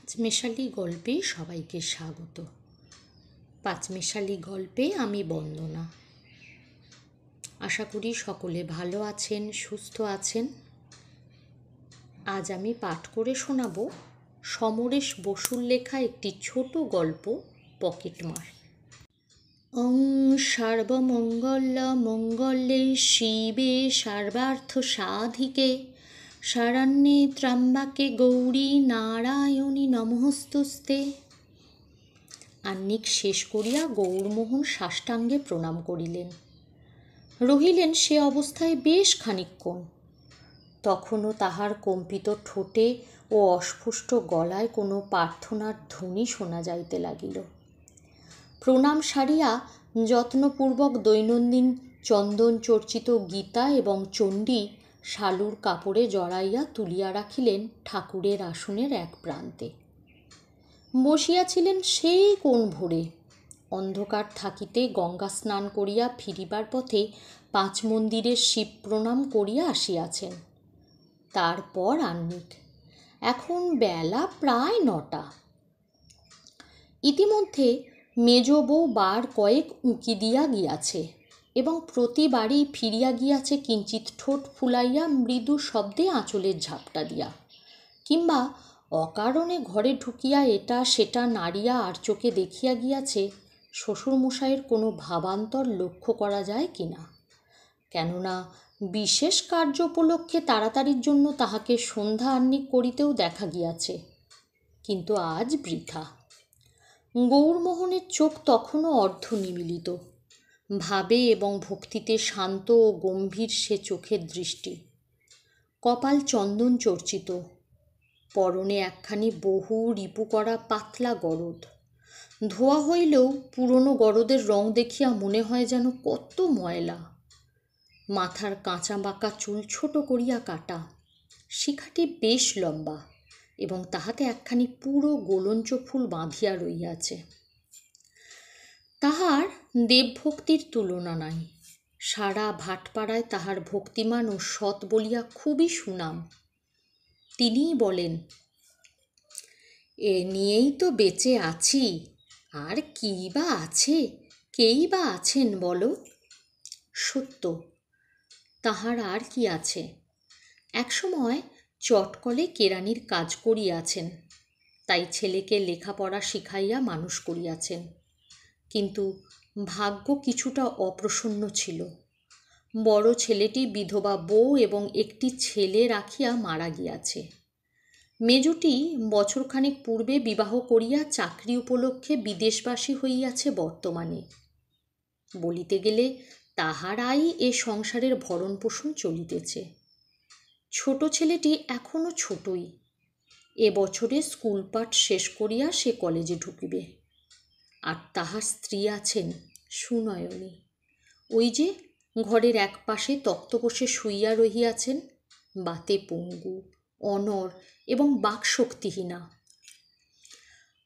পাঁচমেশালি গল্পে সবাইকে স্বাগত। পাঁচমেশালি গল্পে আমি বন্দনা। আশা করি সকলে ভালো আছেন, সুস্থ আছেন। আজ আমি পাঠ করে শোনাব সমরেশ বসুর লেখা একটি ছোট গল্প, পকেটমার। ওং সর্বমঙ্গল মঙ্গলে শিবে সর্বার্থ সাধিকে শরণ্যে ত্র্যম্বকে গৌরী নারায়ণী নমস্তুস্তে। আহ্নিক শেষ করিয়া গৌরমোহন সাষ্টাঙ্গে প্রণাম করিলেন। রহিলেন সে অবস্থায় বেশ খানিকক্ষণ। তখনও তাহার কম্পিত ঠোঁটে ও অস্ফুষ্ট গলায় কোনো প্রার্থনার ধ্বনি শোনা যাইতে লাগিল। প্রণাম সারিয়া যত্নপূর্বক দৈনন্দিন চন্দন চর্চিত গীতা এবং চণ্ডী শালুর কাপড়ে জড়াইয়া তুলিয়া রাখিলেন ঠাকুরের আসনের এক প্রান্তে। বসিয়াছিলেন সেই কোন ভোরে। অন্ধকার থাকিতে গঙ্গা স্নান করিয়া ফিরিবার পথে পাঁচ মন্দিরের শিব প্রণাম করিয়া আসিয়াছেন। তারপর আহ্নিক। এখন বেলা প্রায় 9টা। ইতিমধ্যে মেজ বউ বার কয়েক উঁকি দিয়া গিয়াছে এবং প্রতিবারই ফিরিয়া গিয়াছে কিঞ্চিত ঠোঁট ফুলাইয়া মৃদু শব্দে আঁচলের ঝাপটা দিয়া, কিংবা অকারণে ঘরে ঢুকিয়া এটা সেটা নাড়িয়া আর চোখে দেখিয়া গিয়াছে শ্বশুরমশাইয়ের কোনো ভাবান্তর লক্ষ্য করা যায় কিনা। কেননা বিশেষ কার্য উপলক্ষে তাড়াতাড়ির জন্য তাহাকে সন্ধ্যা আহ্নিক করিতেও দেখা গিয়াছে, কিন্তু আজ বৃথা। গৌরমোহনের চোখ তখনও অর্ধনিমীলিত। ভাবে এবং ভক্তিতে শান্ত ও গম্ভীর সে চোখের দৃষ্টি। কপাল চন্দন চর্চিত, পরনে একখানি বহু রিপু করা পাতলা গরদ। ধোয়া হইলেও পুরনো গরদের রং দেখিয়া মনে হয় যেন কত ময়লা। মাথার কাঁচা বাঁকা চুল ছোট করিয়া কাটা, শিখাটি বেশ লম্বা এবং তাহাতে একখানি পুরো গোলঞ্চ ফুল বাঁধিয়া রহিয়াছে। তাহার দেবভক্তির তুলনা নাই। সারা ভাটপাড়ায় তাহার ভক্তিমান ও সৎ বলিয়া খুবই সুনাম। তিনিই বলেন, এ নিয়েই তো বেঁচে আছি, আর কী বা আছে, কেই বা আছেন বলো। সত্য, তাহার আর কি আছে। একসময় চটকলে কেরানির কাজ করিয়াছেন, তাই ছেলেকে লেখাপড়া শিখাইয়া মানুষ করিয়াছেন। কিন্তু ভাগ্য কিছুটা অপ্রসন্ন ছিল। বড় ছেলেটি বিধবা বউ এবং একটি ছেলে রাখিয়া মারা গিয়াছে। মেজটি বছরখানেক পূর্বে বিবাহ করিয়া চাকরি উপলক্ষে বিদেশবাসী হইয়াছে বর্তমানে। বলিতে গেলে তাহারাই এ সংসারের ভরণ পোষণ চলিতেছে। ছোট ছেলেটি এখনো ছোটই। এ বছরে স্কুল পাঠ শেষ করিয়া সে কলেজে ঢুকিবে। আর তাহার স্ত্রী আছেন সুনয়নী, ওই যে ঘরের এক পাশে তক্তপোষে শুইয়া রহিয়াছেন, বাতে পঙ্গু, অনড় এবং বাকশক্তিহীনা।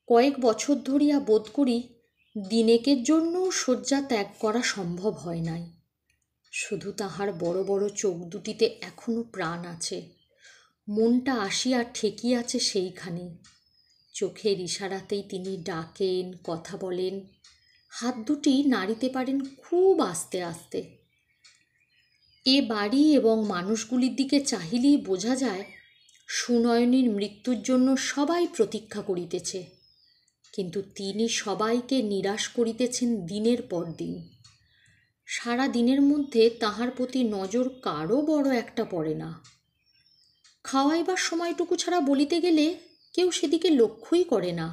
কয়েক বছর ধরিয়া বোধ করি দিনেকের জন্য শয্যা ত্যাগ করা সম্ভব হয় নাই। শুধু তাহার বড় বড় চোখ দুটিতে এখনো প্রাণ আছে, মনটা আসিয়া ঠেকিয়াছে সেইখানেই। চোখের ইশারাতেই তিনি ডাকেন, কথা বলেন, হাত দুটি নাড়িতে পারেন খুব আস্তে আস্তে। এ বাড়ি এবং মানুষগুলির দিকে চাহিলেই বোঝা যায় সুনয়নীর মৃত্যুর জন্য সবাই প্রতীক্ষা করিতেছে, কিন্তু তিনি সবাইকে নিরাশ করিতেছেন দিনের পর দিন। সারা দিনের মধ্যে তাহার প্রতি নজর কারও বড় একটা পড়ে না। খাওয়াইবার সময়টুকু ছাড়া বলিতে গেলে কেউ সেদিকে লক্ষ্যই করে না।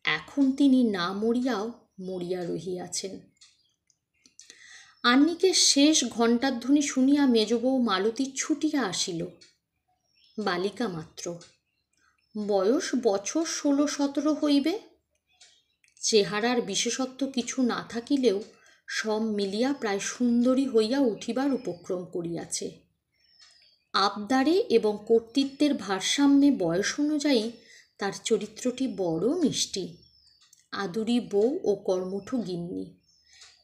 এখন তিনি না মরিয়াও মরিয়া রহিয়াছেন। আহ্নিকের শেষ ঘণ্টার ধ্বনি শুনিয়া মেজবউ মালতী ছুটিয়া আসিল। বালিকা মাত্র, বয়স বছর 16-17 হইবে। চেহারার বিশেষত্ব কিছু না থাকিলেও সব মিলিয়া প্রায় সুন্দরী হইয়া উঠিবার উপক্রম করিয়াছে। আবদারে এবং কর্তৃত্বের ভারসাম্যে বয়স অনুযায়ী তার চরিত্রটি বড় মিষ্টি। আদুরি বউ ও কর্মঠু গিন্নি,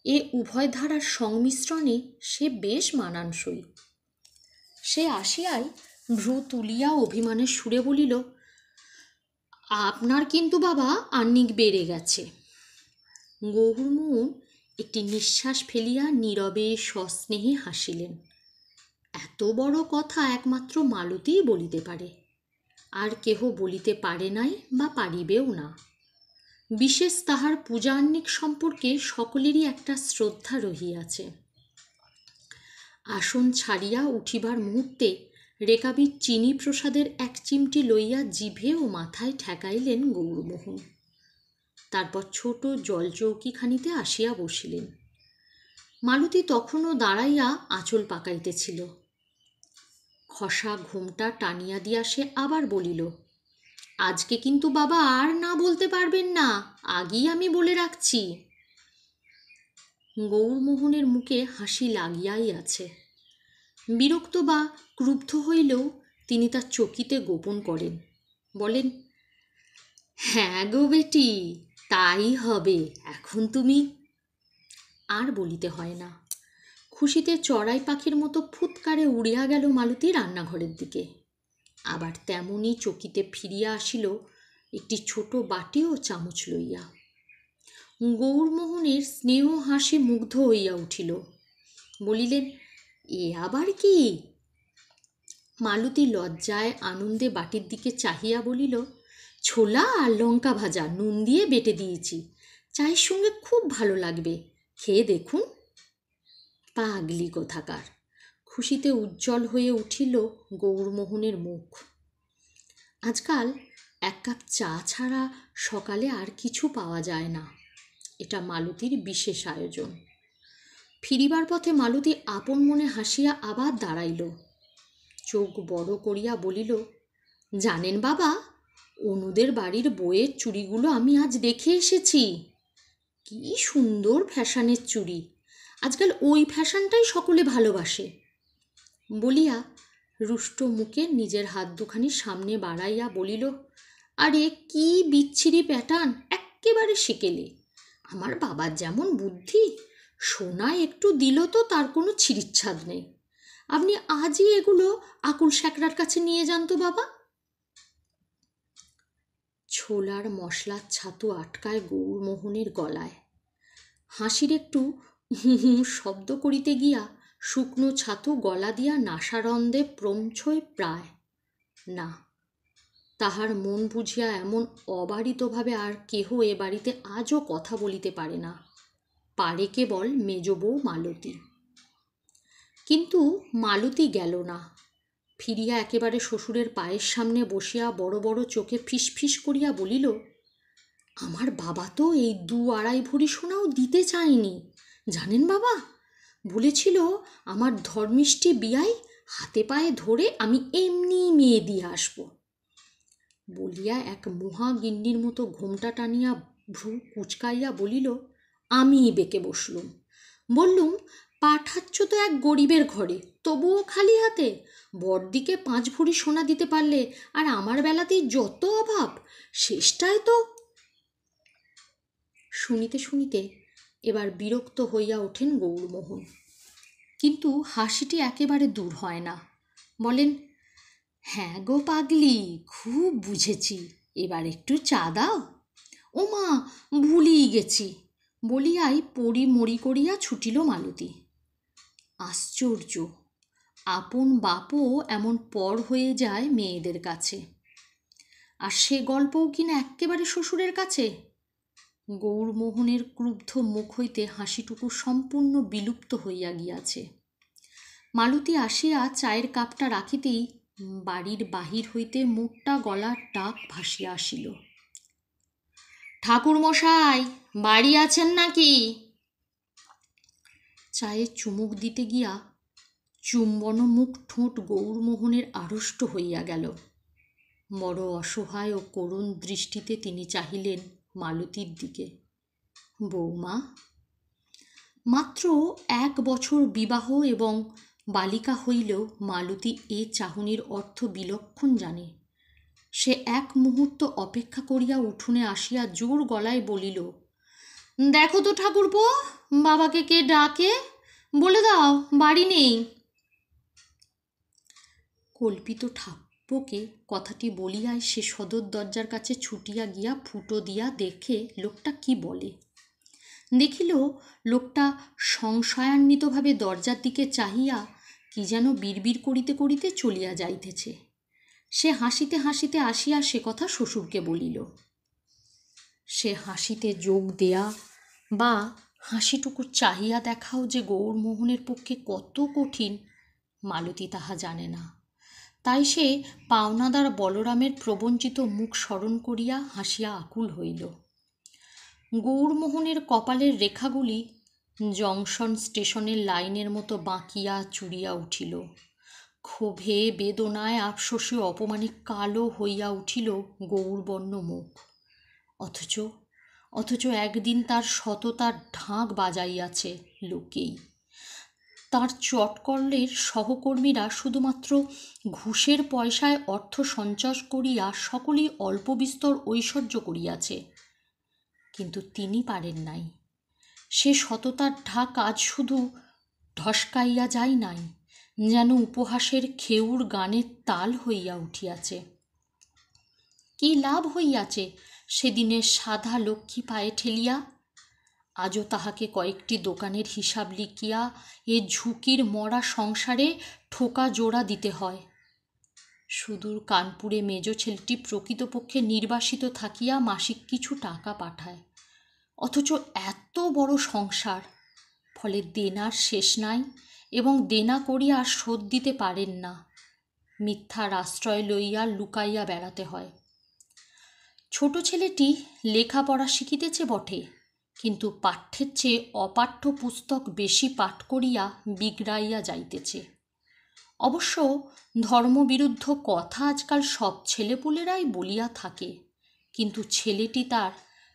এ উভয় ধারার সংমিশ্রণে সে বেশ মানানসই। সে আসিয়াই ভ্রু তুলিয়া অভিমানের সুরে বলিল, আপনার কিন্তু বাবা আহ্নিক বেড়ে গেছে। গৌরমোহন একটি নিঃশ্বাস ফেলিয়া নীরবে সস্নেহে হাসিলেন। এত বড় কথা একমাত্র মালতীই বলিতে পারে, আর কেহ বলিতে পারে নাই বা পারিবেও না। বিশেষ তাহার পূজাহ্নিক সম্পর্কে সকলেরই একটা শ্রদ্ধা রহিয়াছে। আসন ছাড়িয়া উঠিবার মুহূর্তে রেকাবির চিনি প্রসাদের এক চিমটি লইয়া জিভে ও মাথায় ঠেকাইলেন গৌরমোহন। তারপর ছোট জলচৌকিখানিতে আসিয়া বসিলেন। মালতী তখনও দাঁড়াইয়া আঁচল পাকাইতেছিল। খসা ঘুমটা টানিয়া দিয়া সে আবার বলিল, আজকে কিন্তু বাবা আর না বলতে পারবেন না, আগেই আমি বলে রাখছি। গৌরমোহনের মুখে হাসি লাগিয়াই আছে। বিরক্ত বা ক্রুব্ধ হইলেও তিনি তার চকিতে গোপন করেন। বলেন, হ্যাঁ গো বেটি, তাই হবে। এখন তুমি। আর বলিতে হয় না। খুশিতে চড়াই পাখির মতো ফুৎকারে উড়িয়া গেল মালতী রান্নাঘরের দিকে। আবার তেমনি চকিতে ফিরিয়া আসিল একটি ছোট বাটি ও চামচ লইয়া। গৌরমোহনের স্নেহ হাসি মুগ্ধ হইয়া উঠিল। বলিলেন, এ আবার কি? মালতী লজ্জায় আনন্দে বাটির দিকে চাহিয়া বলিল, ছোলা আর লঙ্কা ভাজা নুন দিয়ে বেটে দিয়েছি, চায়ের সঙ্গে খুব ভালো লাগবে, খেয়ে দেখুন। পাগলি কোথাকার! খুশিতে উজ্জ্বল হয়ে উঠিল গৌরমোহনের মুখ। আজকাল এক কাপ চা ছাড়া সকালে আর কিছু পাওয়া যায় না। এটা মালতীর বিশেষ আয়োজন। ফিরিবার পথে মালতী আপন মনে হাসিয়া আবার দাঁড়াইল। চোখ বড় করিয়া বলিল, জানেন বাবা, অনুদের বাড়ির বইয়ের চুড়িগুলো আমি আজ দেখে এসেছি। কি সুন্দর ফ্যাশনের চুড়ি! আজকাল ওই ফ্যাশনটাই সকলে ভালোবাসে। বলিয়া রুষ্ট মুখে নিজের হাত দুখানি সামনে বাড়াইয়া বলিল, আরে কি বিচ্ছিরি প্যাটার্ন, এক্কেবারে সেকেলে। আমার বাবার যেমন বুদ্ধি, সোনা একটু দিল তো তার কোনো ছিঁড়িচ্ছাদ নেই। আপনি আজই এগুলো আকুল স্যাকরার কাছে নিয়ে যান তো বাবা। ছোলার মশলার ছাতু আটকায় গৌরমোহনের গলায়। হাসির একটু শব্দ করিতে গিয়া শুকনো ছাতু গলা দিয়া নাসারন্ধে প্রমছয় প্রায়। না, তাহার মন বুঝিয়া এমন অবারিতভাবে আর কেহ এ বাড়িতে আজও কথা বলিতে পারে না, পারে কেবল মেজ বউ মালতী। কিন্তু মালতী গেল না। ফিরিয়া একেবারে শ্বশুরের পায়ের সামনে বসিয়া বড় বড় চোখে ফিস ফিস করিয়া বলিল, আমার বাবা তো এই 2-2.5 ভরি সোনাও দিতে চায়নি, জানেন বাবা। বলেছিল আমার ধর্মিষ্ঠি বিয়াই হাতে পায়ে ধরে আমি এমনি মেয়ে দিয়ে আসব। বলিয়া এক মহাগিন্নির মতো ঘোমটা টানিয়া ভ্রু কুচকাইয়া বলিল, আমি বেঁকে বসলুম। বললুম, পাঠাচ্ছ তো এক গরিবের ঘরে, তবুও খালি হাতে। বড়দিকে 5 ভরি সোনা দিতে পারলে, আর আমার বেলাতেই যত অভাব, শেষটায় তো। শুনিতে শুনিতে এবার বিরক্ত হইয়া ওঠেন গৌরমোহন, কিন্তু হাসিটি একেবারে দূর হয় না। বলেন, হ্যাঁ গো পাগলি, খুব বুঝেছি, এবার একটু চা দাও। ও মা, ভুলেই গেছি, বলিয়াই পড়ি মরি করিয়া ছুটিল মালতী। আশ্চর্য, আপন বাপও এমন পর হয়ে যায় মেয়েদের কাছে, আর সে গল্পও কিনা এক্কেবারে শ্বশুরের কাছে। গৌরমোহনের ক্রুব্ধ মুখ হইতে হাসিটুকু সম্পূর্ণ বিলুপ্ত হইয়া গিয়াছে। মালতী আসিয়া চায়ের কাপটা রাখিতেই বাড়ির বাহির হইতে মোটা গলার ডাক ভাসিয়া আসিল, ঠাকুরমশাই বাড়ি আছেন নাকি? চায়ে চুমুক দিতে গিয়া চুম্বন মুখ ঠোঁট গৌরমোহনের আড়ষ্ট হইয়া গেল। বড় অসহায় ও করুণ দৃষ্টিতে তিনি চাহিলেন মালতীর দিকে। বৌমা। মাত্র 1 বছর বিবাহ এবং বালিকা হইলেও মালতী এ চাহনির অর্থ বিলক্ষণ জানে। সে এক মুহূর্ত অপেক্ষা করিয়া উঠোনে আসিয়া জোর গলায় বলিল, দেখো তো ঠাকুরপো, বাবাকে কে ডাকে, বলে দাও বাড়ি নেই। কল্পিত বউকে কথাটি বলিয়াই সে সদর দরজার কাছে ছুটিয়া গিয়া ফুটো দিয়া দেখে লোকটা কি বলে। দেখিল লোকটা সংশয়ান্বিতভাবে দরজার দিকে চাহিয়া কি যেন বিড়বিড় করিতে করিতে চলিয়া যাইতেছে। সে হাসিতে হাসিতে আসিয়া সে কথা শ্বশুরকে বলিল। সে হাসিতে যোগ দেয়া বা হাসিটুকু চাহিয়া দেখাও যে গৌরমোহনের পক্ষে কত কঠিন মালতী তাহা জানে না। তাই সে পাওনাদার বলরামের প্রবঞ্চিত মুখ স্মরণ করিয়া হাসিয়া আকুল হইল। গৌরমোহনের কপালের রেখাগুলি জংশন স্টেশনের লাইনের মতো বাঁকিয়া চুরিয়া উঠিল। ক্ষোভে বেদনায় আফসোসে অপমানে কালো হইয়া উঠিল গৌরবর্ণ মুখ। অথচ একদিন তার সততার ঢাক বাজাইয়াছে লোকেই। তার চটকলের সহকর্মীরা শুধুমাত্র ঘুষের পয়সায় অর্থ সঞ্চয় করিয়া সকলেই অল্প বিস্তর ঐশ্বর্য করিয়াছে, কিন্তু তিনি পারেন নাই। সে সততার ঢাক আজ শুধু ঢসকাইয়া যায় নাই, যেন উপহাসের খেউর গানের তাল হইয়া উঠিয়াছে। কি লাভ হইয়াছে সেদিনের সাদা লক্ষ্মী পায়ে ঠেলিয়া? আজও তাহাকে কয়েকটি দোকানের হিসাব লিখিয়া এ ঝুঁকির মরা সংসারে ঠোকা জোড়া দিতে হয়। সুদূর কানপুরে মেজ ছেলেটি প্রকৃতপক্ষে নির্বাসিত থাকিয়া মাসিক কিছু টাকা পাঠায়, অথচ এত বড় সংসার, ফলে দেনার শেষ নাই এবং দেনা করিয়া শোধ দিতে পারেন না। মিথ্যার আশ্রয় লইয়া লুকাইয়া বেড়াতে হয়। ছোট ছেলেটি লেখাপড়া শিখিতেছে বটে, কিন্তু পাঠ্যের চেয়ে অপাঠ্য পুস্তক বেশি পাঠ করিয়া বিগড়াইয়া যাইতেছে। অবশ্য ধর্মবিরুদ্ধ কথা আজকাল সব ছেলেপুলেরাই বলিয়া থাকে, কিন্তু ছেলেটি তার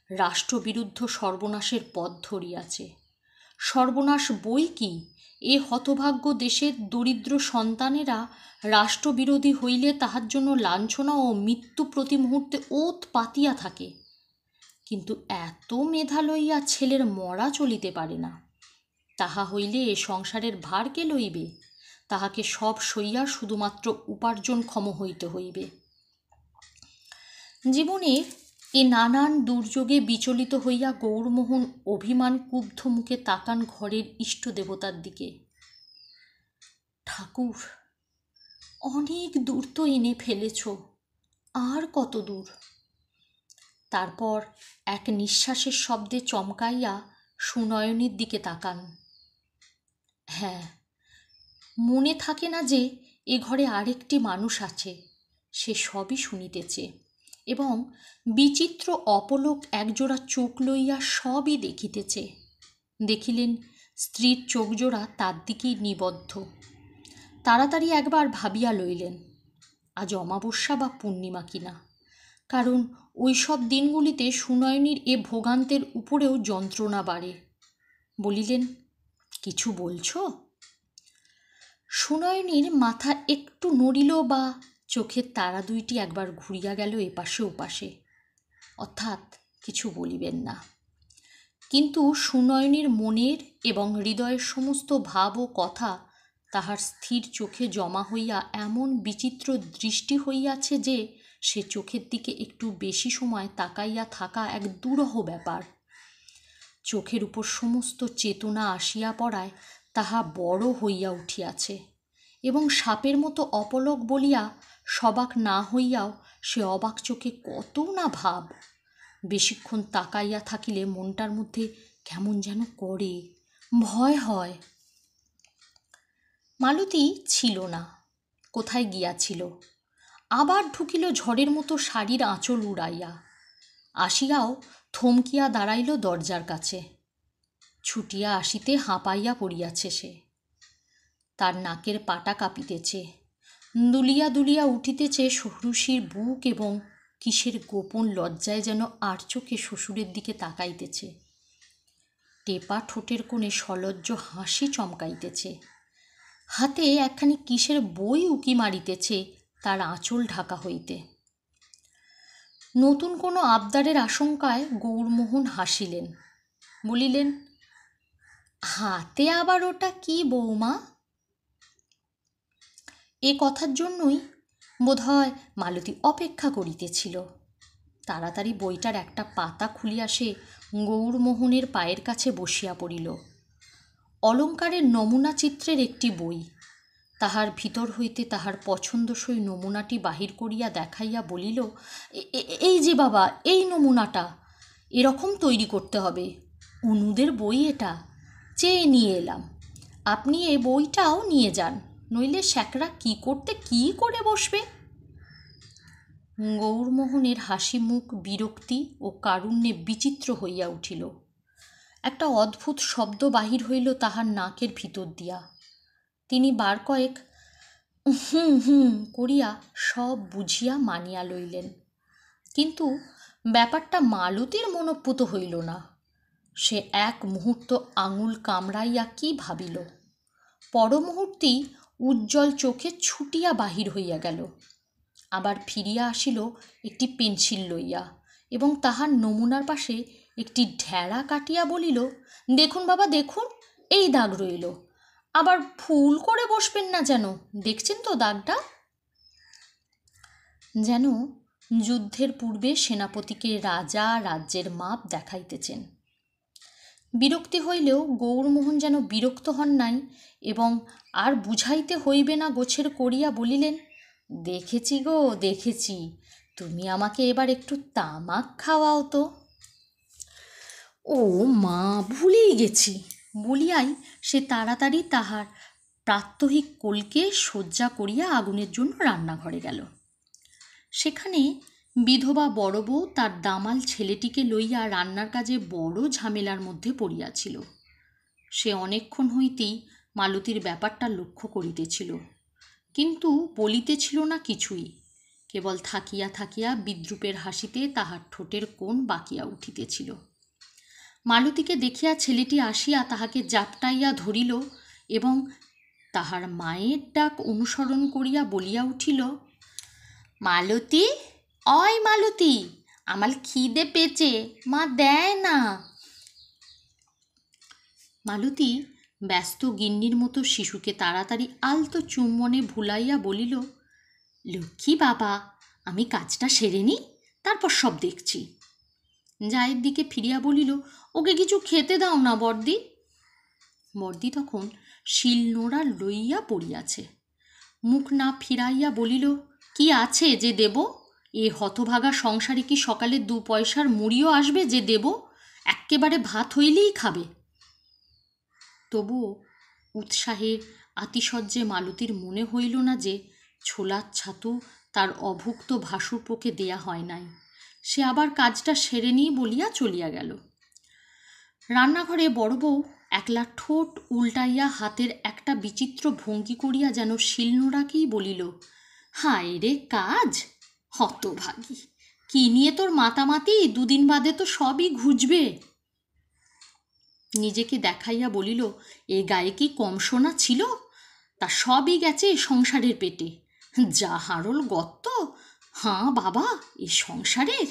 রাষ্ট্রবিরুদ্ধ সর্বনাশের পথ ধরিয়াছে। সর্বনাশ বই কি, এ হতভাগ্য দেশের দরিদ্র সন্তানেরা রাষ্ট্রবিরোধী হইলে তাহার জন্য লাঞ্ছনা ও মৃত্যু প্রতি মুহূর্তে ওত পাতিয়া থাকে। কিন্তু এত মেধা লইয়া ছেলের মরা চলিতে পারে না। তাহা হইলে এ সংসারের ভার কে লইবে? তাহাকে সব সইয়া শুধুমাত্র উপার্জনক্ষম হইতে হইবে। জীবনের এ নানান দুর্যোগে বিচলিত হইয়া গৌরমোহন অভিমান কুব্ধ মুখে তাকান ঘরের ইষ্ট দেবতার দিকে। ঠাকুর, অনেক দূর তো এনে ফেলেছ, আর কত দূর? তারপর এক নিঃশ্বাসের শব্দে চমকাইয়া সুনয়নীর দিকে তাকান। হ্যাঁ, মনে থাকে না যে এ ঘরে আরেকটি মানুষ আছে, সে সবই শুনিতেছে এবং বিচিত্র অপলোক একজোড়া চোখ লইয়া সবই দেখিতেছে। দেখিলেন স্ত্রীর চোখজোড়া তার দিকেই নিবদ্ধ। তাড়াতাড়ি একবার ভাবিয়া লইলেন আজ অমাবস্যা বা পূর্ণিমা কিনা, কারণ ওই সব দিনগুলিতে সুনয়নীর এ ভোগান্তের উপরেও যন্ত্রণা বাড়ে। বলিলেন, কিছু বলছ? সুনয়নীর মাথা একটু নড়িল বা চোখের তারা দুইটি একবার ঘুরিয়া গেল এপাশে ওপাশে, অর্থাৎ কিছু বলিবেন না। কিন্তু সুনয়নীর মনের এবং হৃদয়ের সমস্ত ভাব ও কথা তাহার স্থির চোখে জমা হইয়া এমন বিচিত্র দৃষ্টি হইয়াছে যে সে চোখের দিকে একটু বেশি সময় তাকাইয়া থাকা এক দুরূহ ব্যাপার। চোখের উপর সমস্ত চেতনা আসিয়া পড়ায় তাহা বড় হইয়া উঠিয়াছে এবং সাপের মতো অপলক বলিয়া সবাক না হইয়াও সে অবাক চোখে কত না ভাব। বেশিক্ষণ তাকাইয়া থাকিলে মনটার মধ্যে কেমন যেন করে, ভয় হয়। মালতী ছিল না, কোথায় গিয়াছিল। আবার ঢুকিল ঝড়ের মতো শাড়ির আঁচল উড়াইয়া। আসিয়াও থমকিয়া দাঁড়াইল দরজার কাছে। ছুটিয়া আসিতে হাঁপাইয়া পড়িয়াছে সে। তার নাকের পাটা কাঁপিতেছে, দুলিয়া দুলিয়া উঠিতেছে ষোড়শীর বুক এবং কিসের গোপন লজ্জায় যেন আর চোখে শ্বশুরের দিকে তাকাইতেছে। টেপা ঠোঁটের কোণে সলজ্জ হাসি চমকাইতেছে। হাতে একখানি কিসের বই উকি মারিতেছে তার আঁচল ঢাকা হইতে। নতুন কোনো আবদারের আশঙ্কায় গৌরমোহন হাসিলেন, বলিলেন, হাতে আবার ওটা কি বৌমা? এ কথার জন্যই বোধহয় মালতী অপেক্ষা করিতেছিল। তাড়াতাড়ি বইটার একটা পাতা খুলিয়া সে গৌরমোহনের পায়ের কাছে বসিয়া পড়িল। অলঙ্কারের নমুনা চিত্রের একটি বই। তাহার ভিতর হইতে তাহার পছন্দসই নমুনাটি বাহির করিয়া দেখাইয়া বলিল, এই যে বাবা, এই নমুনাটা এরকম তৈরি করতে হবে। অনুদের বই এটা, চেয়ে নিয়ে এলাম। আপনি এ বইটাও নিয়ে যান, নইলে শ্যাকরা কি করতে কি করে বসবে। গৌরমোহনের হাসি মুখ বিরক্তি ও কারুণ্যে বিচিত্র হইয়া উঠিল। একটা অদ্ভুত শব্দ বাহির হইল তাহার নাকের ভিতর দিয়া। তিনি বার কয়েক হুম হুম করিয়া সব বুঝিয়া মানিয়া লইলেন। কিন্তু ব্যাপারটা মালতীর মনোপুত হইল না। সে এক মুহূর্ত আঙুল কামড়াইয়া কি ভাবিল, পরমুহূর্তেই উজ্জ্বল চোখে ছুটিয়া বাহির হইয়া গেল। আবার ফিরিয়া আসিল একটি পেন্সিল লইয়া এবং তাহার নমুনার পাশে একটি ঢেড়া কাটিয়া বলিল, দেখুন বাবা দেখুন, এই দাগ রইল। আবার ভুল করে বসবেন না যেন, দেখছেন তো দাগটা? যেন যুদ্ধের পূর্বে সেনাপতিকে রাজা রাজ্যের মাপ দেখাইতেছেন। বিরক্তি হইলেও গৌরমোহন যেন বিরক্ত হন নাই এবং আর বুঝাইতে হইবে না গোছের করিয়া বলিলেন, দেখেছি গো দেখেছি, তুমি আমাকে এবার একটু তামাক খাওয়াও তো। ও মা, ভুলেই গেছি বলিয়াই সে তাড়াতাড়ি তাহার প্রাত্যহিক কোলকে সজ্জা করিয়া আগুনের জন্য রান্নাঘরে গেল। সেখানে বিধবা বড় বউ তার দামাল ছেলেটিকে লইয়া রান্নার কাজে বড় ঝামেলার মধ্যে পড়িয়াছিল। সে অনেকক্ষণ হইতেই মালতীর ব্যাপারটা লক্ষ্য করিতেছিল, কিন্তু বলিতেছিল না কিছুই। কেবল থাকিয়া থাকিয়া বিদ্রূপের হাসিতে তাহার ঠোঁটের কোণ বাঁকিয়া উঠিতেছিল। মালতীকে দেখিয়া ছেলেটি আসিয়া তাহাকে জাপটাইয়া ধরিল এবং তাহার মায়ের ডাক অনুসরণ করিয়া বলিয়া উঠিল, মালতী, অয় মালতী, আমার খিদে পেয়েছে, মা দেয় না। মালতী ব্যস্ত গিন্নির মতো শিশুকে তাড়াতাড়ি আলতো চুম্বনে ভুলাইয়া বলিল, লক্ষ্মী বাবা, আমি কাজটা সেরে নিই, তারপর সব দেখছি। জায়ের দিকে ফিরিয়া বলিল, ওকে কিছু খেতে দাও না বর্দি। বর্দি তখন শিলনোড়া লইয়া পড়িয়াছে। মুখ না ফিরাইয়া বলিল, কি আছে যে দেব? এ হতভাগা সংসারে কি সকালে 2 পয়সার মুড়িও আসবে যে দেব? এক্কেবারে ভাত হইলেই খাবে। তবুও উৎসাহে আতিশয্যে মালতীর মনে হইল না যে ছোলার ছাতু তার অভুক্ত ভাসুরপোকে দেয়া হয় নাই। সে আবার কাজটা সেরে নিই বলিয়া চলিয়া গেল। রান্নাঘরে বড় বউ একলা ঠোঁট উল্টাইয়া হাতের একটা বিচিত্র ভঙ্গি করিয়া যেন শিলনোড়াকেই বলিল, হায় রে কাজ, হতভাগী, কি নিয়ে তোর মাতামাতি, 2 দিন বাদে তো সবই ঘুচবে। নিজেকে দেখাইয়া বলিল, এ গায়ে কি কম সোনা ছিল? তা সবই গেছে সংসারের পেটে। যা হারল গত্ত, হাঁ বাবা, এ সংসারের।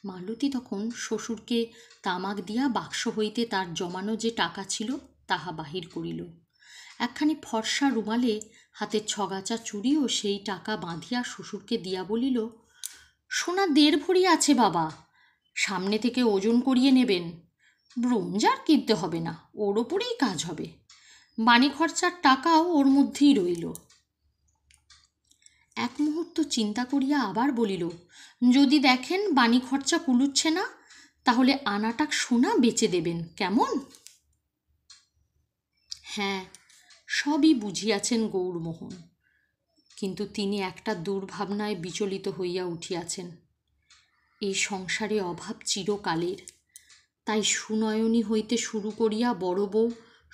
মালতী তখন শ্বশুরকে তামাক দিয়া বাক্স হইতে তার জমানো যে টাকা ছিল তাহা বাহির করিল। একখানি ফর্সা রুমালে হাতের ছগাছা চুড়িও সেই টাকা বাঁধিয়া শ্বশুরকে দিয়া বলিল, সোনা 1.5 ভরি আছে বাবা, সামনে থেকে ওজন করিয়ে নেবেন। ব্রোঞ্জ আর কিনতে হবে না, ওর ওপরেই কাজ হবে। বাণী খরচার টাকাও ওর মধ্যেই রইল। এক মুহূর্ত চিন্তা করিয়া আবার বলিল, যদি দেখেন বাণী খরচা কুলুচ্ছে না, তাহলে আনাটাক সোনা বেচে দেবেন, কেমন? হ্যাঁ, সবই বুঝিয়াছেন গৌরমোহন, কিন্তু তিনি একটা দুর্ভাবনায় বিচলিত হইয়া উঠিয়াছেন। এই সংসারে অভাব চিরকালের, তাই সুনয়নী হইতে শুরু করিয়া বড় বউ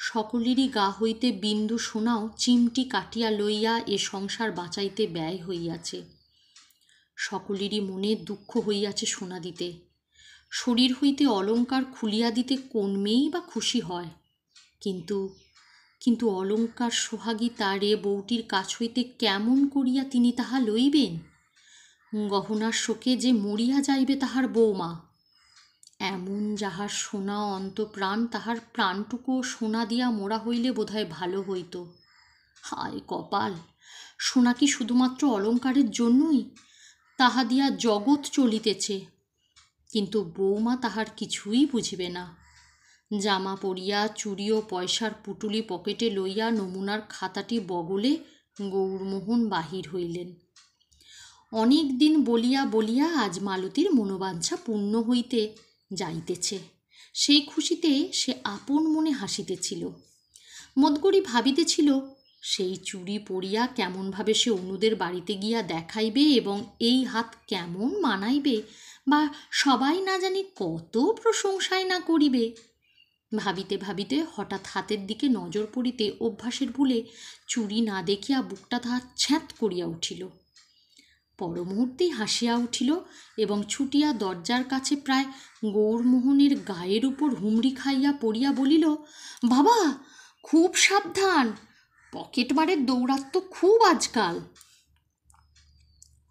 সকলেরই গা হইতে বিন্দু সোনাও চিমটি কাটিয়া লইয়া এ সংসার বাঁচাইতে ব্যয় হইয়াছে। সকলেরই মনে দুঃখ হইয়াছে সোনা দিতে। শরীর হইতে অলঙ্কার খুলিয়া দিতে কোন মেয়েই বা খুশি হয়? কিন্তু অলঙ্কার সোহাগী তার এ বউটির কাছ হইতে কেমন করিয়া তিনি তাহা লইবেন? গহনার শোকে যে মরিয়া যাইবে তাহার বউমা, এমন যাহার সোনা অন্তপ্রাণ, তাহার প্রাণটুকুও সোনা দিয়া মোড়া হইলে বোধহয় ভালো হইত। হায় কপাল, সোনা কি শুধুমাত্র অলঙ্কারের জন্যই? তাহা দিয়া জগৎ চলিতেছে। কিন্তু বৌমা তাহার কিছুই বুঝিবে না। জামা পরিয়া চুড়ি ও পয়সার পুটুলি পকেটে লইয়া নমুনার খাতাটি বগলে গৌরমোহন বাহির হইলেন। অনেক দিন বলিয়া বলিয়া আজ মালতীর মনোবাঞ্ছা পূর্ণ হইতে যাইতেছে। সেই খুশিতে সে আপন মনে হাসিতেছিল। মদগড়ি ভাবিতেছিল সেই চুড়ি পরিয়া কেমনভাবে সে অনুদের বাড়িতে গিয়া দেখাইবে এবং এই হাত কেমন মানাইবে, বা সবাই না জানি কত প্রশংসাই না করিবে। ভাবিতে ভাবিতে হঠাৎ হাতের দিকে নজর পড়িতে অভ্যাসের ভুলে চুড়ি না দেখিয়া বুকটা তাহার ছ্যাঁত করিয়া উঠিল। পরমুহূর্তেই হাসিয়া উঠিল এবং ছুটিয়া দরজার কাছে প্রায় গৌরমোহনের গায়ের উপর হুমড়ি খাইয়া পড়িয়া বলিল, বাবা, খুব সাবধান, পকেটমারের দৌরাত্ম্য খুব আজকাল।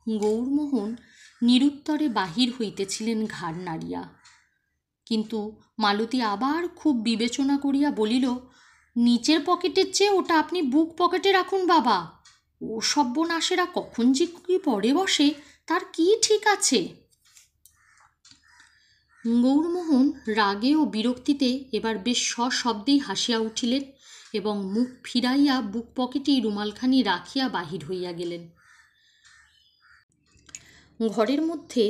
গৌরমোহন নিরুত্তরে বাহির হইতেছিলেন ঘাড় নাড়িয়া। কিন্তু মালতী আবার খুব বিবেচনা করিয়া বলিল, নিচের পকেটের চেয়ে ওটা আপনি বুক পকেটে রাখুন বাবা। ও সর্বনাশেরা কখন যে কি পরে বসে তার কি ঠিক আছে? গৌরমোহন রাগে ও বিরক্তিতে এবার বেশ সশব্দেই হাসিয়া উঠিলেন এবং মুখ ফিরাইয়া বুক পকেটেই রুমালখানি রাখিয়া বাহির হইয়া গেলেন। ঘরের মধ্যে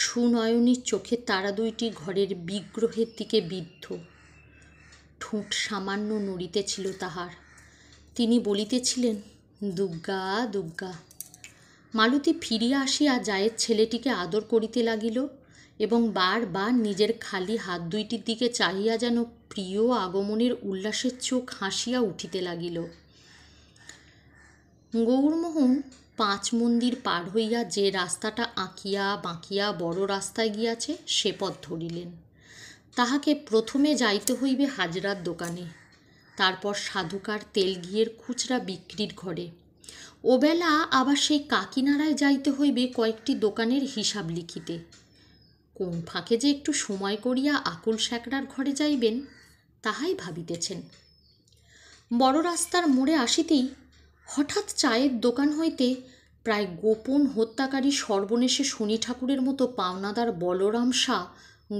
সুনয়নীর চোখে তারা দুইটি ঘরের বিগ্রহের দিকে বিদ্ধ। ঠোঁট সামান্য নড়িতেছিল তাহার। তিনি বলিতেছিলেন, দুগ্গা দুগ্গা। মালতী ফিরিয়া আসিয়া জায়ের ছেলেটিকে আদর করিতে লাগিল এবং বারবার নিজের খালি হাত দুইটির দিকে চাহিয়া যেন প্রিয় আগমনের উল্লাসের চোখ হাসিয়া উঠিতে লাগিল। গৌরমোহন 5 মন্দির পার হইয়া যে রাস্তাটা আঁকিয়া বাঁকিয়া বড় রাস্তায় গিয়াছে সে পথ ধরিলেন। তাহাকে প্রথমে যাইতে হইবে হাজরার দোকানে, তারপর সাধুকার তেল ঘিয়ের খুচরা বিক্রির ঘরে। ওবেলা আবার সেই কাকিনাড়ায় যাইতে হইবে কয়েকটি দোকানের হিসাব লিখিতে। কোন ফাঁকে যে একটু সময় করিয়া আকুল স্যাকরার ঘরে যাইবেন তাহাই ভাবিতেছেন। বড় রাস্তার মোড়ে আসিতেই হঠাৎ চায়ের দোকান হইতে প্রায় গোপন হত্যাকারী সর্বনেশে শনি ঠাকুরের মতো পাওনাদার বলরাম শাহ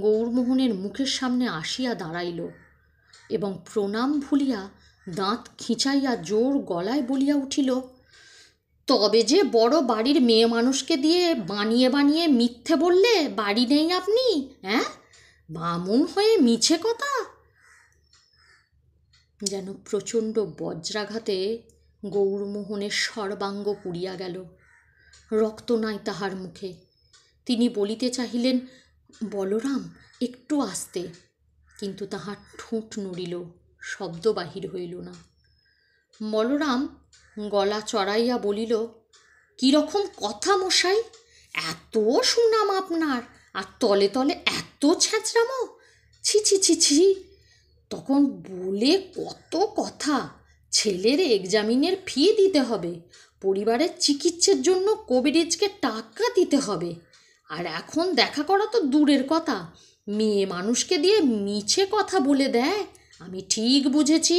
গৌরমোহনের মুখের সামনে আসিয়া দাঁড়াইল এবং প্রণাম ভুলিয়া দাঁত খিঁচাইয়া জোর গলায় বলিয়া উঠিল, তবে যে বড় বাড়ির মেয়ে মানুষকে দিয়ে বানিয়ে বানিয়ে মিথ্যে বললে বাড়ি নেই আপনি, হ্যাঁ? বামুন হয়ে মিছে কথা। যেন প্রচণ্ড বজ্রাঘাতে গৌরমোহনের সর্বাঙ্গ পুড়িয়া গেল। রক্ত নাই তাহার মুখে। তিনি বলিতে চাহিলেন, বলরাম, একটু আস্তে, কিন্তু তাহার ঠোঁট নড়িল, শব্দ বাহির হইল না। বলরাম গলা চড়াইয়া বলিল, কীরকম কথা মশাই, এত সুনাম আপনার, আর তলে তলে এত ছ্যাঁচড়ামো, ছি ছি ছি ছি। তখন বলে কত কথা, ছেলের এক্সামিনের ফি দিতে হবে, পরিবারের চিকিৎসার জন্য কবিরাজকে টাকা দিতে হবে, আর এখন দেখা করা তো দূরের কথা, মেয়ে মানুষকে দিয়ে মিছে কথা বলে দেয়। আমি ঠিক বুঝেছি।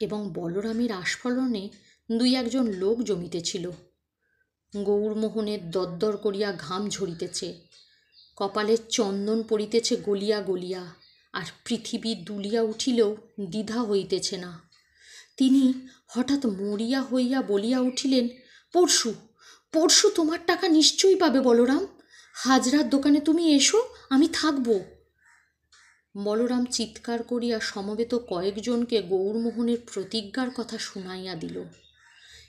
এবং বলরামের আস্ফালনে 2-1 লোক জমিতেছিল। গৌরমোহনের দরদর করিয়া ঘাম ঝরিতেছে, কপালের চন্দন পড়িতেছে গলিয়া গলিয়া, আর পৃথিবী দুলিয়া উঠিলেও দ্বিধা হইতেছে না। তিনি হঠাৎ মরিয়া হইয়া বলিয়া উঠিলেন, পরশু পরশু তোমার টাকা নিশ্চয়ই পাবে বলরাম। হাজরার দোকানে তুমি এসো, আমি থাকব। বলরাম চিৎকার করিয়া সমবেত কয়েকজনকে গৌরমোহনের প্রতিজ্ঞার কথা শুনাইয়া দিল।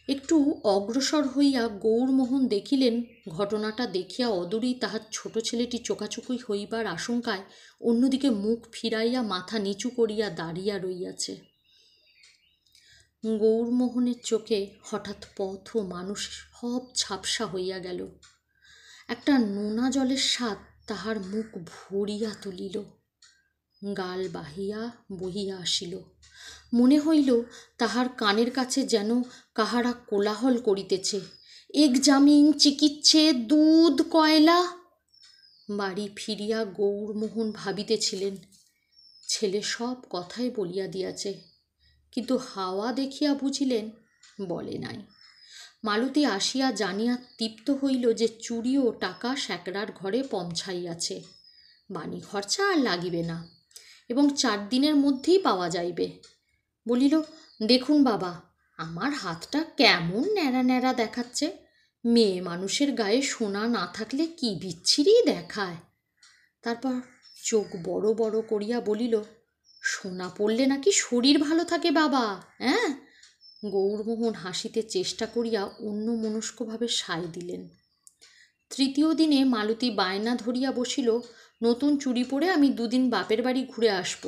একটু অগ্রসর হইয়া গৌরমোহন দেখিলেন, ঘটনাটা দেখিয়া অদূরেই তাহার ছোট ছেলেটি চোকাচুকি হইবার আশঙ্কায় অন্যদিকে মুখ ফিরাইয়া মাথা নিচু করিয়া দাঁড়িয়া রইয়াছে। গৌরমোহনের চোখে হঠাৎ পথ ও মানুষ সব ঝাপসা হইয়া গেল। একটা নোনা জলের স্বাদ তাহার মুখ ভরিয়া তুলিল, গাল বাহিয়া বহিয়া আসিল। মনে হইল তাহার কানের কাছে যেন কাহারা কোলাহল করিতেছে, এক্সামিন, চিকিৎসে, দুধ, কয়লা। বাড়ি ফিরিয়া গৌরমোহন ভাবিতেছিলেন, ছেলে সব কথাই বলিয়া দিয়াছে, কিন্তু হাওয়া দেখিয়া বুঝিলেন বলে নাই। মালতী আসিয়া জানিয়া তৃপ্ত হইল যে চুরি ও টাকা স্যাকরার ঘরে পৌঁছাইয়াছে, বাণী খরচা আর লাগিবে না এবং 4 দিনের মধ্যেই পাওয়া যাইবে। বলিল, দেখুন বাবা, আমার হাতটা কেমন ন্যাড়া ন্যাড়া দেখাচ্ছে, মেয়ে মানুষের গায়ে সোনা না থাকলে কি বিচ্ছিরি দেখায়। তারপর চোখ বড় বড় করিয়া বলিল, সোনা পড়লে নাকি শরীর ভালো থাকে বাবা। হ্যাঁ? গৌরমোহন হাসিতে চেষ্টা করিয়া অন্যমনস্কভাবে সায় দিলেন। 3য় দিনে মালতী বায়না ধরিয়া বসিল, নতুন চুড়ি পরে আমি 2 দিন বাপের বাড়ি ঘুরে আসব,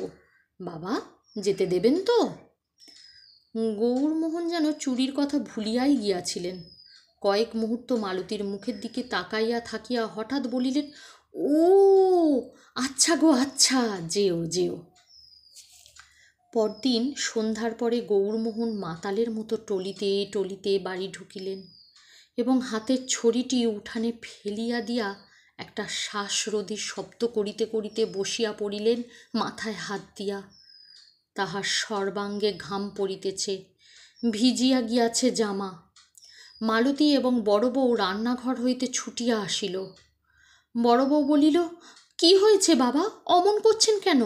বাবা যেতে দেবেন তো? গৌরমোহন যেন চুরির কথা ভুলিয়াই গিয়াছিলেন। কয়েক মুহূর্ত মালতীর মুখের দিকে তাকাইয়া থাকিয়া হঠাৎ বলিলেন, ও আচ্ছা গো আচ্ছা, যেও যেও। পরদিন সন্ধ্যার পরে গৌরমোহন মাতালের মতো টলিতে টলিতে বাড়ি ঢুকিলেন এবং হাতের ছড়িটি উঠানে ফেলিয়া দিয়া একটা শ্বাসরোধী শব্দ করিতে করিতে বসিয়া পড়িলেন মাথায় হাত দিয়া। তাহার সর্বাঙ্গে ঘাম পড়িতেছে, ভিজিয়া গিয়াছে জামা। মালতী এবং বড় বউ রান্নাঘর হইতে ছুটিয়া আসিল। বড় বউ বলিল, কি হয়েছে বাবা, অমন করছেন কেন?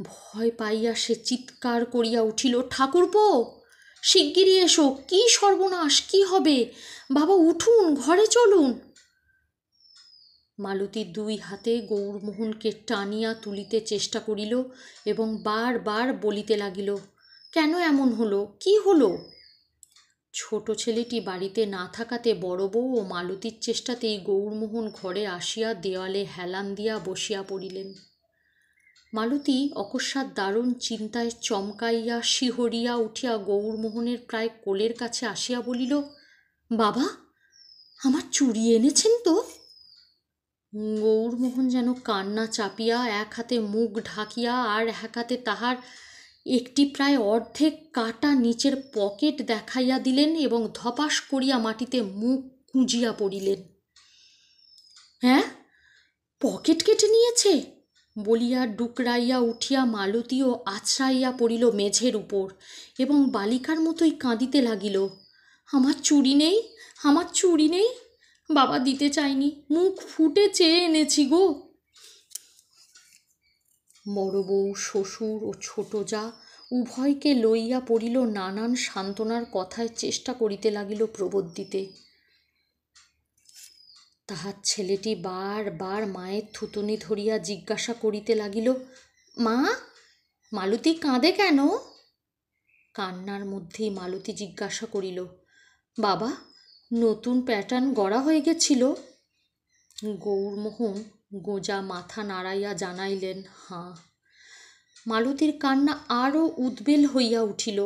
ভয় পাইয়া সে চিৎকার করিয়া উঠিল, ঠাকুরপো শিগগিরি এসো, কি সর্বনাশ, কি হবে? বাবা উঠুন, ঘরে চলুন। মালতী 2 হাতে গৌরমোহনকে টানিয়া তুলিতে চেষ্টা করিল এবং বারবার বলিতে লাগিল, কেন এমন হলো, কি হলো? ছোট ছেলেটি বাড়িতে না থাকাতে বড় বউ ও মালতীর চেষ্টাতেই গৌরমোহন ঘরে আসিয়া দেওয়ালে হেলান দিয়া বসিয়া পড়িলেন। মালতী অকস্মাৎ দারুণ চিন্তায় চমকাইয়া শিহরিয়া উঠিয়া গৌরমোহনের প্রায় কোলের কাছে আসিয়া বলিল, বাবা আমার চুড়ি এনেছেন তো? গৌরমোহন যেন কান্না চাপিয়া এক হাতে মুখ ঢাকিয়া আর এক হাতে তাহার একটি প্রায় অর্ধেক কাটা নিচের পকেট দেখাইয়া দিলেন এবং ধপাস করিয়া মাটিতে মুখ কুঁজিয়া পড়িলেন। হ্যাঁ, পকেট কেটে নিয়েছে বলিয়া ডুকরাইয়া উঠিয়া মালতীও আছড়াইয়া পড়িল মেঝের উপর এবং বালিকার মতোই কাঁদিতে লাগিল, আমার চুড়ি নেই, আমার চুড়ি নেই, বাবা দিতে চাইনি, মুখ ফুটে চেয়ে এনেছি গো। বড় বউ, শ্বশুর ও ছোট যা উভয়কে লইয়া পড়িল নানান সান্ত্বনার কথায় চেষ্টা করিতে লাগিল প্রবোধ দিতে। তাহার ছেলেটি বারবার মায়ের থুতুনি ধরিয়া জিজ্ঞাসা করিতে লাগিল, মা মালতী কাঁদে কেন? কান্নার মধ্যেই মালতী জিজ্ঞাসা করিল, বাবা নতুন প্যাটার্ন গড়া হয়ে গেছিল? গৌরমোহন গোঁজা মাথা নাড়াইয়া জানাইলেন, হাঁ। মালতীর কান্না আরও উদ্বেল হইয়া উঠিল,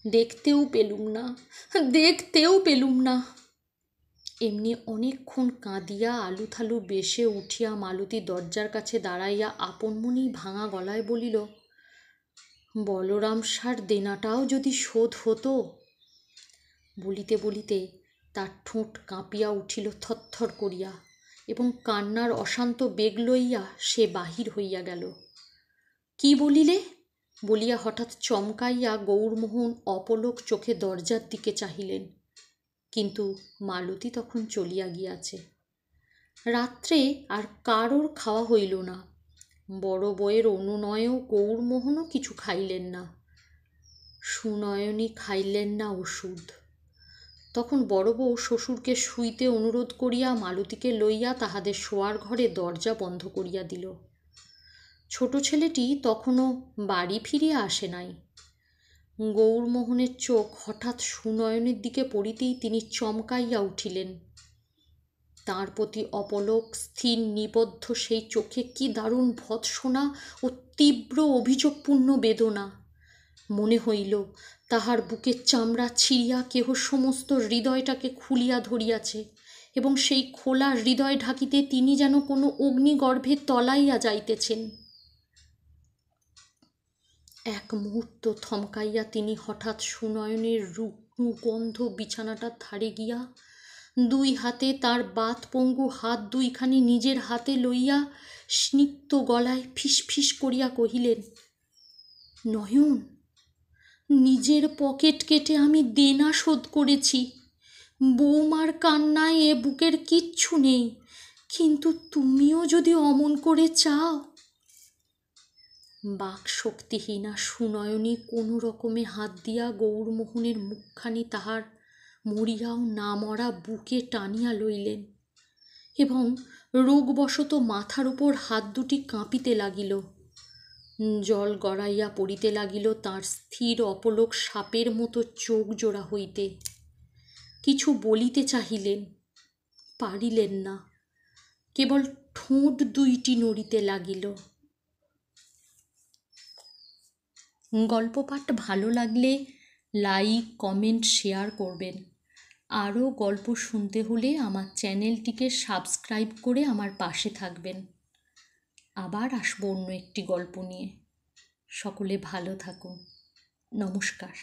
দেখতেও পেলুম না, দেখতেও পেলুম না। এমনি অনেকক্ষণ কাঁদিয়া আলুথালু বেশে উঠিয়া মালতী দরজার কাছে দাঁড়াইয়া আপন মনেই ভাঙা গলায় বলিল, বলরাম সার দেনাটাও যদি শোধ হতো। বলিতে বলিতে তার ঠোঁট কাঁপিয়া উঠিল থরথর করিয়া এবং কান্নার অশান্ত বেগ লইয়া সে বাহির হইয়া গেল। কি বলিলে বলিয়া হঠাৎ চমকাইয়া গৌরমোহন অপলক চোখে দরজার দিকে চাহিলেন, কিন্তু মালতী তখন চলিয়া গিয়াছে। রাত্রে আর কারোর খাওয়া হইল না। বড় বউয়ের অনুনয়েও গৌরমোহনও কিছু খাইলেন না। সুনয়নী খাইলেন না ওষুধ। তখন বড় বউ শ্বশুরকে শুইতে অনুরোধ করিয়া মালতীকে লইয়া তাহাদের শোয়ার ঘরে দরজা বন্ধ করিয়া দিল। ছোট ছেলেটি তখনও বাড়ি ফিরিয়া আসে নাই। গৌরমোহনের চোখ হঠাৎ সুনয়নের দিকে পড়িতেই তিনি চমকাইয়া উঠিলেন। তাঁর প্রতি অপলক স্থির নিবদ্ধ সেই চোখে কি দারুণ ভৎসনা ও তীব্র অভিযোগপূর্ণ বেদনা। মনে হইল তাহার বুকের চামড়া ছিঁড়িয়া কেহ সমস্ত হৃদয়টাকে খুলিয়া ধরিয়াছে এবং সেই খোলা হৃদয় ঢাকিতে তিনি যেন কোনো অগ্নিগর্ভে তলাইয়া যাইতেছেন। এক মুহূর্ত থমকাইয়া তিনি হঠাৎ সুনয়নের রুগ্ন গন্ধ বিছানাটার ধারে গিয়া 2 হাতে তার বাতপঙ্গু হাত 2খানি নিজের হাতে লইয়া স্নিগ্ধ গলায় ফিস ফিস করিয়া কহিলেন, নয়ন নিজের পকেট কেটে আমি দেনা শোধ করেছি। বৌমার কান্নায় এ বুকের কিচ্ছু নেই, কিন্তু তুমিও যদি অমন করে চাও। বাক শক্তিহীনা সুনয়নী কোনো রকমে হাত দিয়া গৌরমোহনের মুখখানি তাহার মরিয়াও না মরা বুকে টানিয়া লইলেন এবং রোগবশত মাথার উপর হাত দুটি কাঁপিতে লাগিল। জল গড়াইয়া পড়িতে লাগিল তাঁর স্থির অপলোক সাপের মতো চোখ জোড়া হইতে। কিছু বলিতে চাহিলেন, পারিলেন না, কেবল ঠোঁট দুইটি নড়িতে লাগিল। গল্প পাঠ ভালো লাগলে লাইক, কমেন্ট, শেয়ার করবেন। আরও গল্প শুনতে হলে আমার চ্যানেলটিকে সাবস্ক্রাইব করে আমার পাশে থাকবেন। আবার আসবো অন্য একটি গল্প নিয়ে। সকলে ভালো থাকুন। নমস্কার।